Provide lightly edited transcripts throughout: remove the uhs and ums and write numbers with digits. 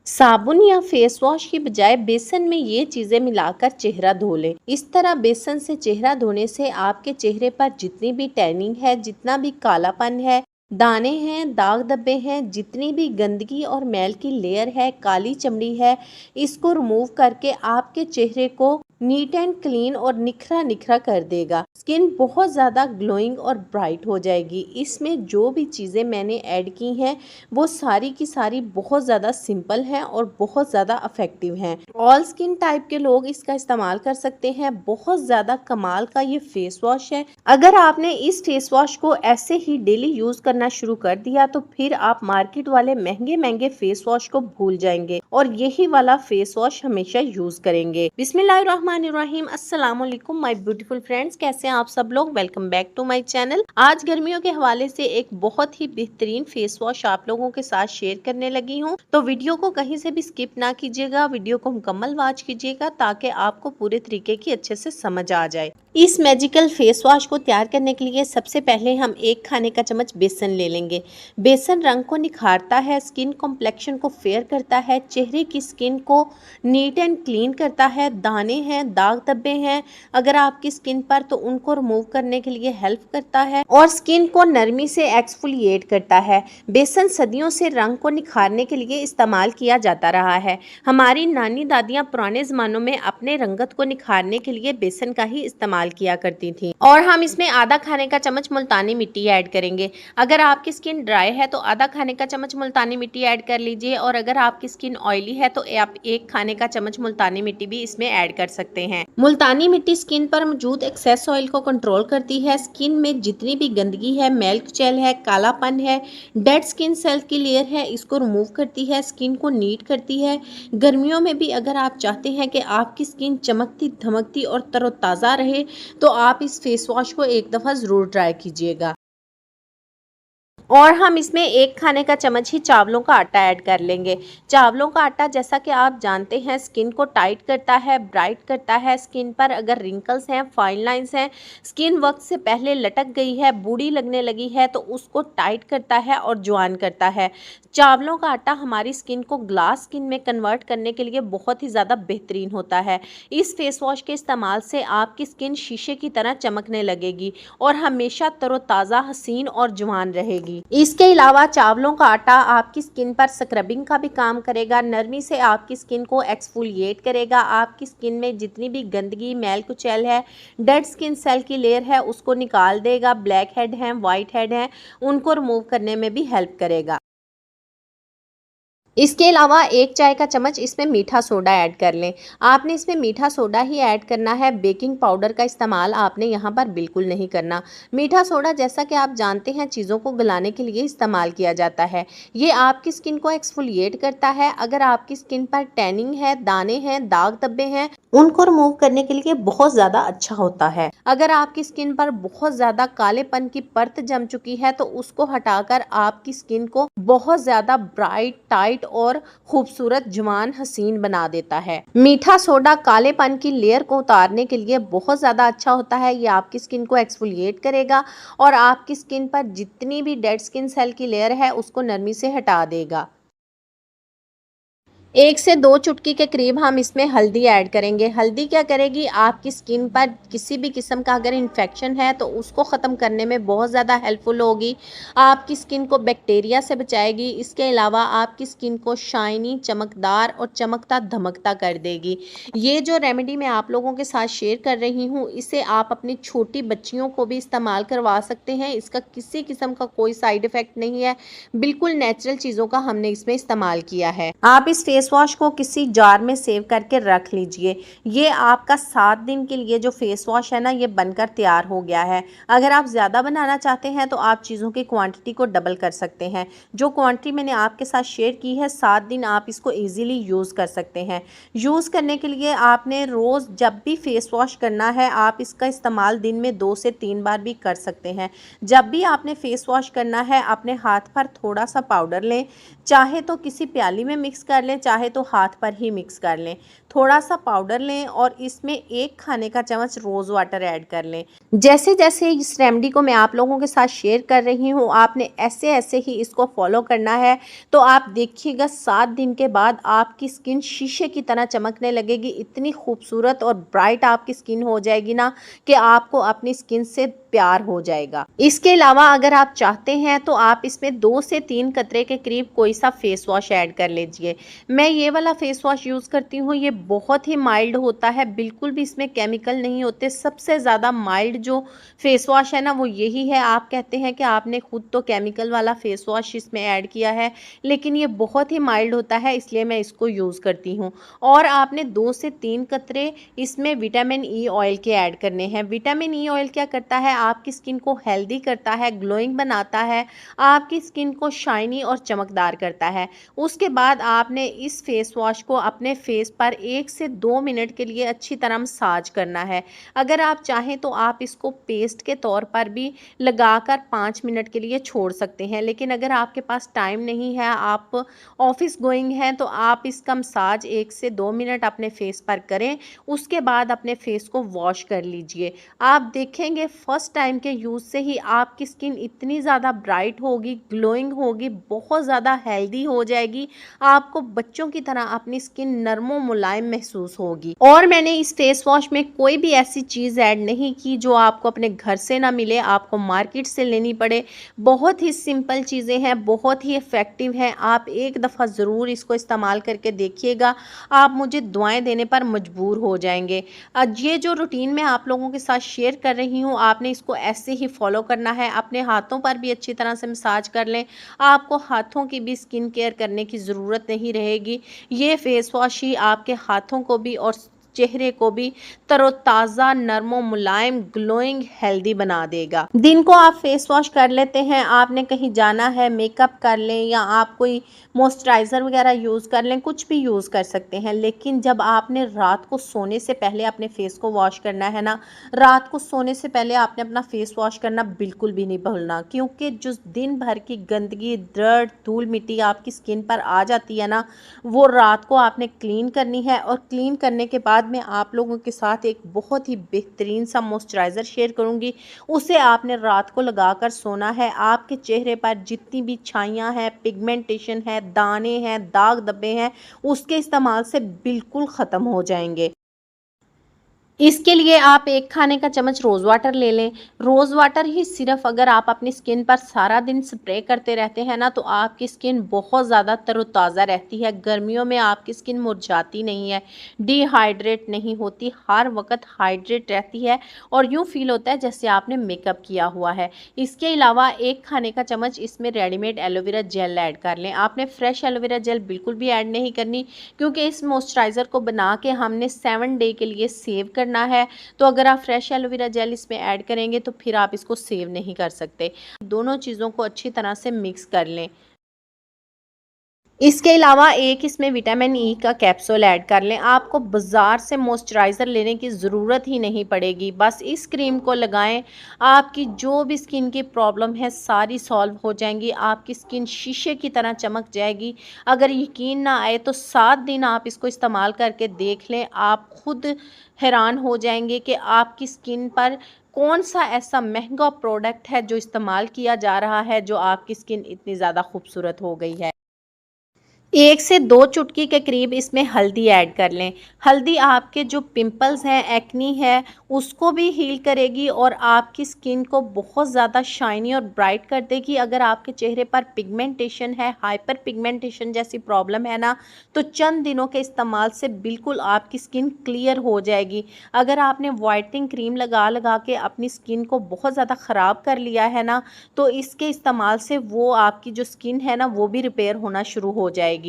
साबुन या face wash की बजाय बेसन में ये चीजें मिलाकर चेहरा धो लें। इस तरह बेसन से चेहरा धोने से आपके चेहरे पर जितनी भी टैनिंग है, जितना भी कालापन है, दाने हैं, दाग धब्बे हैं, जितनी भी गंदगी और मैल की लेयर है, काली चमड़ी है, इसको रिमूव करके आपके चेहरे को नीट एंड क्लीन और निखरा निखरा कर देगा। स्किन बहुत ज़्यादा ग्लोइंग और ब्राइट हो जाएगी। इसमें जो भी चीज़ें मैंने ऐड की हैं वो सारी की सारी बहुत ज़्यादा सिंपल हैं और बहुत ज़्यादा इफेक्टिव हैं। ऑल स्किन टाइप के लोग इसका इस्तेमाल कर सकते हैं। बहुत ज़्यादा कमाल का ये फेस वॉश है। अगर आपने इस फेस वॉश को ऐसे ही डेली यूज करना शुरू कर दिया तो फिर आप मार्केट वाले महंगे महंगे फेस वॉश को भूल जाएंगे और यही वाला फेस वॉश हमेशा यूज करेंगे। बिस्मिल्लाहिर्रहमानिर्रहीम, अस्सलाम वालेकुम माय ब्यूटीफुल फ्रेंड्स, कैसे हैं आप सब लोग। Welcome back to my channel. आज गर्मियों के हवाले से एक बहुत ही बेहतरीन फेस वॉश आप लोगों के साथ शेयर करने लगी हूँ, तो वीडियो को कहीं से भी स्किप ना कीजिएगा, वीडियो को मुकम्मल वॉच कीजिएगा ताकि आपको पूरे तरीके की अच्छे से समझ आ जाए। इस मैजिकल फेस वॉश को तैयार करने के लिए सबसे पहले हम 1 खाने का चम्मच बेसन ले लेंगे। बेसन रंग को निखारता है, स्किन कॉम्प्लेक्शन को फेयर करता है, चेहरे की स्किन को नीट एंड क्लीन करता है। दाने हैं, दाग धब्बे हैं अगर आपकी स्किन पर, तो उनको रिमूव करने के लिए हेल्प करता है और स्किन को नरमी से एक्सफोलिएट करता है। बेसन सदियों से रंग को निखारने के लिए इस्तेमाल किया जाता रहा है। हमारी नानी दादियां पुराने जमानों में अपने रंगत को निखारने के लिए बेसन का ही इस्तेमाल किया करती थी। और हम इसमें आधा खाने का चम्मच मुल्तानी मिट्टी ऐड करेंगे। अगर आपकी स्किन ड्राई है तो आधा खाने का चम्मच मुल्तानी मिट्टी ऐड कर लीजिए, और अगर आपकी स्किन ऑयली है तो आप 1 खाने का चम्मच मुल्तानी मिट्टी भी इसमें ऐड कर सकते हैं। मुल्तानी मिट्टी स्किन पर मौजूद एक्सेस ऑयल को कंट्रोल करती है। स्किन में जितनी भी गंदगी है, मेल्क जेल है, कालापन है, डेड स्किन सेल की लेयर है, इसको रिमूव करती है, स्किन को नीट करती है। गर्मियों में भी अगर आप चाहते हैं कि आपकी स्किन चमकती धमकती और तरोताज़ा रहे तो आप इस फेस वॉश को एक दफ़ा ज़रूर ट्राई कीजिएगा। और हम इसमें 1 खाने का चम्मच ही चावलों का आटा ऐड कर लेंगे। चावलों का आटा जैसा कि आप जानते हैं स्किन को टाइट करता है, ब्राइट करता है। स्किन पर अगर रिंकल्स हैं, फाइन लाइंस हैं, स्किन वक्त से पहले लटक गई है, बूढ़ी लगने लगी है, तो उसको टाइट करता है और जवान करता है। चावलों का आटा हमारी स्किन को ग्लास स्किन में कन्वर्ट करने के लिए बहुत ही ज़्यादा बेहतरीन होता है। इस फेस वॉश के इस्तेमाल से आपकी स्किन शीशे की तरह चमकने लगेगी और हमेशा तरोताज़ा, हसीन और जवान रहेगी। इसके अलावा चावलों का आटा आपकी स्किन पर स्क्रबिंग का भी काम करेगा, नरमी से आपकी स्किन को एक्सफोलिएट करेगा। आपकी स्किन में जितनी भी गंदगी, मैल कुचैल है, डेड स्किन सेल की लेयर है, उसको निकाल देगा। ब्लैक हेड हैं, वाइट हेड हैं, उनको रिमूव करने में भी हेल्प करेगा। इसके अलावा 1 चाय का चम्मच इसमें मीठा सोडा ऐड कर लें। आपने इसमें मीठा सोडा ही ऐड करना है, बेकिंग पाउडर का इस्तेमाल आपने यहाँ पर बिल्कुल नहीं करना। मीठा सोडा जैसा कि आप जानते हैं चीज़ों को गलाने के लिए इस्तेमाल किया जाता है। ये आपकी स्किन को एक्सफोलिएट करता है। अगर आपकी स्किन पर टैनिंग है, दाने हैं, दाग धब्बे हैं, उनको रिमूव करने के लिए बहुत ज़्यादा अच्छा होता है। अगर आपकी स्किन पर बहुत ज़्यादा कालेपन की परत जम चुकी है तो उसको हटाकर आपकी स्किन को बहुत ज़्यादा ब्राइट, टाइट और खूबसूरत, जवान, हसीन बना देता है। मीठा सोडा कालेपन की लेयर को उतारने के लिए बहुत ज़्यादा अच्छा होता है। ये आपकी स्किन को एक्सफोलिएट करेगा और आपकी स्किन पर जितनी भी डेड स्किन सेल की लेयर है उसको नरमी से हटा देगा। 1 से 2 चुटकी के करीब हम इसमें हल्दी ऐड करेंगे। हल्दी क्या करेगी, आपकी स्किन पर किसी भी किस्म का अगर इन्फेक्शन है तो उसको ख़त्म करने में बहुत ज़्यादा हेल्पफुल होगी। आपकी स्किन को बैक्टीरिया से बचाएगी। इसके अलावा आपकी स्किन को शाइनी, चमकदार और चमकता धमकता कर देगी। ये जो रेमेडी मैं आप लोगों के साथ शेयर कर रही हूँ, इसे आप अपनी छोटी बच्चियों को भी इस्तेमाल करवा सकते हैं। इसका किसी किस्म का कोई साइड इफ़ेक्ट नहीं है, बिल्कुल नेचुरल चीज़ों का हमने इसमें इस्तेमाल किया है। आप इस फेस वॉश को किसी जार में सेव करके रख लीजिए। ये आपका 7 दिन के लिए जो फेस वॉश है ना, ये बनकर तैयार हो गया है। अगर आप ज़्यादा बनाना चाहते हैं तो आप चीज़ों की क्वांटिटी को डबल कर सकते हैं। जो क्वांटिटी मैंने आपके साथ शेयर की है, 7 दिन आप इसको ईजिली यूज़ कर सकते हैं। यूज़ करने के लिए आपने रोज़ जब भी फेस वॉश करना है, आप इसका इस्तेमाल दिन में 2 से 3 बार भी कर सकते हैं। जब भी आपने फेस वॉश करना है, अपने हाथ पर थोड़ा सा पाउडर लें, चाहे तो किसी प्याली में मिक्स कर लें, चाहे तो हाथ पर ही मिक्स कर लें। थोड़ा सा पाउडर लें और इसमें 1 खाने का चम्मच रोज़ वाटर ऐड कर लें। जैसे जैसे इस रेमेडी को मैं आप लोगों के साथ शेयर कर रही हूँ, आपने ऐसे ऐसे ही इसको फॉलो करना है। तो आप देखिएगा 7 दिन के बाद आपकी स्किन शीशे की तरह चमकने लगेगी। इतनी खूबसूरत और ब्राइट आपकी स्किन हो जाएगी ना कि आपको अपनी स्किन से प्यार हो जाएगा। इसके अलावा अगर आप चाहते हैं तो आप इसमें 2 से 3 कतरे के करीब कोई सा फेस वॉश ऐड कर लीजिए। मैं ये वाला फेस वॉश यूज़ करती हूँ, ये बहुत ही माइल्ड होता है, बिल्कुल भी इसमें केमिकल नहीं होते। सबसे ज़्यादा माइल्ड जो फेस वॉश है ना वो यही है। आप कहते हैं कि आपने खुद तो केमिकल वाला फेस वॉश इसमें ऐड किया है, लेकिन ये बहुत ही माइल्ड होता है, इसलिए मैं इसको यूज़ करती हूँ। और आपने 2 से 3 कतरे इसमें विटामिन ई ऑयल के ऐड करने हैं। विटामिन ई ऑयल क्या करता है, आपकी स्किन को हेल्दी करता है, ग्लोइंग बनाता है, आपकी स्किन को शाइनी और चमकदार करता है। उसके बाद आपने इस फेस वॉश को अपने फेस पर 1 से 2 मिनट के लिए अच्छी तरह मसाज करना है। अगर आप चाहें तो आप इसको पेस्ट के तौर पर भी लगाकर 5 मिनट के लिए छोड़ सकते हैं, लेकिन अगर आपके पास टाइम नहीं है, आप ऑफिस गोइंग हैं, तो आप इसका मसाज 1 से 2 मिनट अपने फेस पर करें। उसके बाद अपने फेस को वॉश कर लीजिए। आप देखेंगे फर्स्ट टाइम के यूज़ से ही आपकी स्किन इतनी ज़्यादा ब्राइट होगी, ग्लोइंग होगी, बहुत ज़्यादा हेल्दी हो जाएगी। आपको बच्चों की तरह अपनी स्किन नरमो मुलायम महसूस होगी। और मैंने इस फेस वॉश में कोई भी ऐसी चीज़ ऐड नहीं की जो आपको अपने घर से ना मिले, आपको मार्केट से लेनी पड़े। बहुत ही सिंपल चीज़ें हैं, बहुत ही इफ़ेक्टिव हैं। आप एक दफ़ा ज़रूर इसको इस्तेमाल करके देखिएगा, आप मुझे दुआएं देने पर मजबूर हो जाएंगे। ये जो रूटीन मैं आप लोगों के साथ शेयर कर रही हूँ, आपने इसको ऐसे ही फॉलो करना है। अपने हाथों पर भी अच्छी तरह से मसाज कर लें, आपको हाथों की भी स्किन केयर करने की ज़रूरत नहीं रहेगी। ये फेस वॉश ही आपके हाथों को भी और चेहरे को भी तरोताज़ा, नरमो मुलायम, ग्लोइंग, हेल्दी बना देगा। दिन को आप फेस वॉश कर लेते हैं, आपने कहीं जाना है, मेकअप कर लें या आप कोई मॉइस्चराइज़र वगैरह यूज़ कर लें, कुछ भी यूज़ कर सकते हैं। लेकिन जब आपने रात को सोने से पहले अपने फेस को वॉश करना है ना, रात को सोने से पहले आपने अपना फेस वॉश करना बिल्कुल भी नहीं भूलना, क्योंकि जो दिन भर की गंदगी, डर्ट, धूल मिट्टी आपकी स्किन पर आ जाती है ना, वो रात को आपने क्लीन करनी है। और क्लीन करने के बाद मैं आप लोगों के साथ एक बहुत ही बेहतरीन सा मॉइस्चराइज़र शेयर करूंगी, उसे आपने रात को लगाकर सोना है। आपके चेहरे पर जितनी भी छाइयाँ हैं, पिगमेंटेशन है, दाने हैं, दाग धब्बे हैं, उसके इस्तेमाल से बिल्कुल ख़त्म हो जाएंगे। इसके लिए आप 1 खाने का चम्मच रोज़ वाटर ले लें। रोज़ वाटर ही सिर्फ़ अगर आप अपनी स्किन पर सारा दिन स्प्रे करते रहते हैं ना, तो आपकी स्किन बहुत ज़्यादा तरोताज़ा रहती है। गर्मियों में आपकी स्किन मुरझाती नहीं है, डिहाइड्रेट नहीं होती, हर वक़्त हाइड्रेट रहती है और यूँ फ़ील होता है जैसे आपने मेकअप किया हुआ है। इसके अलावा 1 खाने का चम्मच इसमें रेडीमेड एलोवेरा जेल ऐड कर लें। आपने फ्रेश एलोवेरा जेल बिल्कुल भी ऐड नहीं करनी, क्योंकि इस मॉइस्चराइज़र को बना के हमने 7 डे के लिए सेव करना है। तो अगर आप फ्रेश एलोवेरा जेल इसमें ऐड करेंगे तो फिर आप इसको सेव नहीं कर सकते। दोनों चीज़ों को अच्छी तरह से मिक्स कर लें। इसके अलावा एक इसमें विटामिन ई का कैप्सूल ऐड कर लें। आपको बाज़ार से मॉइस्चराइज़र लेने की ज़रूरत ही नहीं पड़ेगी, बस इस क्रीम को लगाएं, आपकी जो भी स्किन की प्रॉब्लम है सारी सॉल्व हो जाएंगी। आपकी स्किन शीशे की तरह चमक जाएगी। अगर यकीन ना आए तो 7 दिन आप इसको इस्तेमाल करके देख लें, आप खुद हैरान हो जाएंगे कि आपकी स्किन पर कौन सा ऐसा महंगा प्रोडक्ट है जो इस्तेमाल किया जा रहा है, जो आपकी स्किन इतनी ज़्यादा खूबसूरत हो गई है। 1 से 2 चुटकी के करीब इसमें हल्दी ऐड कर लें। हल्दी आपके जो पिंपल्स हैं, एक्नी है, उसको भी हील करेगी और आपकी स्किन को बहुत ज़्यादा शाइनी और ब्राइट कर देगी। अगर आपके चेहरे पर पिगमेंटेशन है, हाइपर पिगमेंटेशन जैसी प्रॉब्लम है ना, तो चंद दिनों के इस्तेमाल से बिल्कुल आपकी स्किन क्लियर हो जाएगी। अगर आपने वाइटनिंग क्रीम लगा लगा के अपनी स्किन को बहुत ज़्यादा ख़राब कर लिया है ना, तो इसके इस्तेमाल से वो आपकी जो स्किन है ना, वो भी रिपेयर होना शुरू हो जाएगी।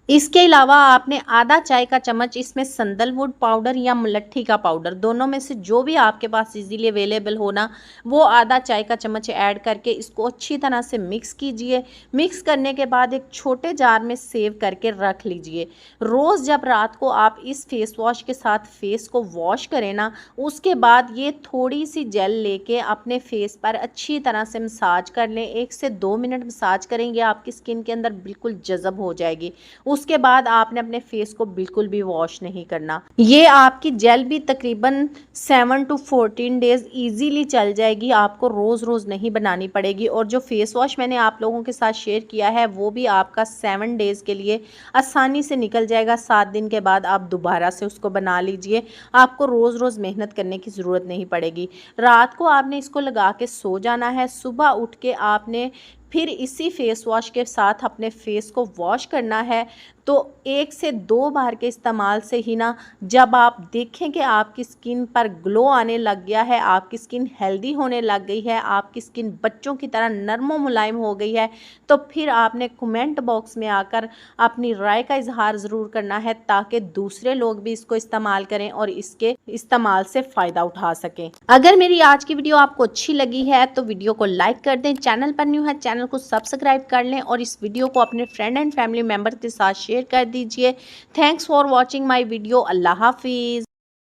इसके अलावा आपने आधा चाय का चम्मच इसमें संदलवुड पाउडर या मुलट्ठी का पाउडर, दोनों में से जो भी आपके पास इजीली अवेलेबल हो ना, वो आधा चाय का चम्मच ऐड करके इसको अच्छी तरह से मिक्स कीजिए। मिक्स करने के बाद एक छोटे जार में सेव करके रख लीजिए। रोज़ जब रात को आप इस फेस वॉश के साथ फेस को वॉश करें ना, उसके बाद ये थोड़ी सी जेल लेके अपने फेस पर अच्छी तरह से मसाज कर लें। 1 से 2 मिनट मसाज करेंगे, आपकी स्किन के अंदर बिल्कुल जज़ब हो जाएगी। उसके बाद आपने अपने फेस को बिल्कुल भी वॉश नहीं करना। ये आपकी जेल भी तकरीबन 7 to 14 डेज इजीली चल जाएगी, आपको रोज रोज नहीं बनानी पड़ेगी। और जो फेस वॉश मैंने आप लोगों के साथ शेयर किया है वो भी आपका 7 डेज के लिए आसानी से निकल जाएगा। 7 दिन के बाद आप दोबारा से उसको बना लीजिए, आपको रोज रोज मेहनत करने की ज़रूरत नहीं पड़ेगी। रात को आपने इसको लगा के सो जाना है, सुबह उठ के आपने फिर इसी फेस वॉश के साथ अपने फेस को वॉश करना है। तो 1 से 2 बार के इस्तेमाल से ही ना, जब आप देखें कि आपकी स्किन पर ग्लो आने लग गया है, आपकी स्किन हेल्दी होने लग गई है, आपकी स्किन बच्चों की तरह नरम व मुलायम हो गई है, तो फिर आपने कमेंट बॉक्स में आकर अपनी राय का इजहार ज़रूर करना है, ताकि दूसरे लोग भी इसको इस्तेमाल करें और इसके इस्तेमाल से फ़ायदा उठा सकें। अगर मेरी आज की वीडियो आपको अच्छी लगी है तो वीडियो को लाइक कर दें, चैनल पर न्यू है चैनल को सब्सक्राइब कर लें और इस वीडियो को अपने फ्रेंड एंड फैमिली मेम्बर के साथ शेयर कर दीजिए। Thanks for watching my video. अल्लाह हाफिज़।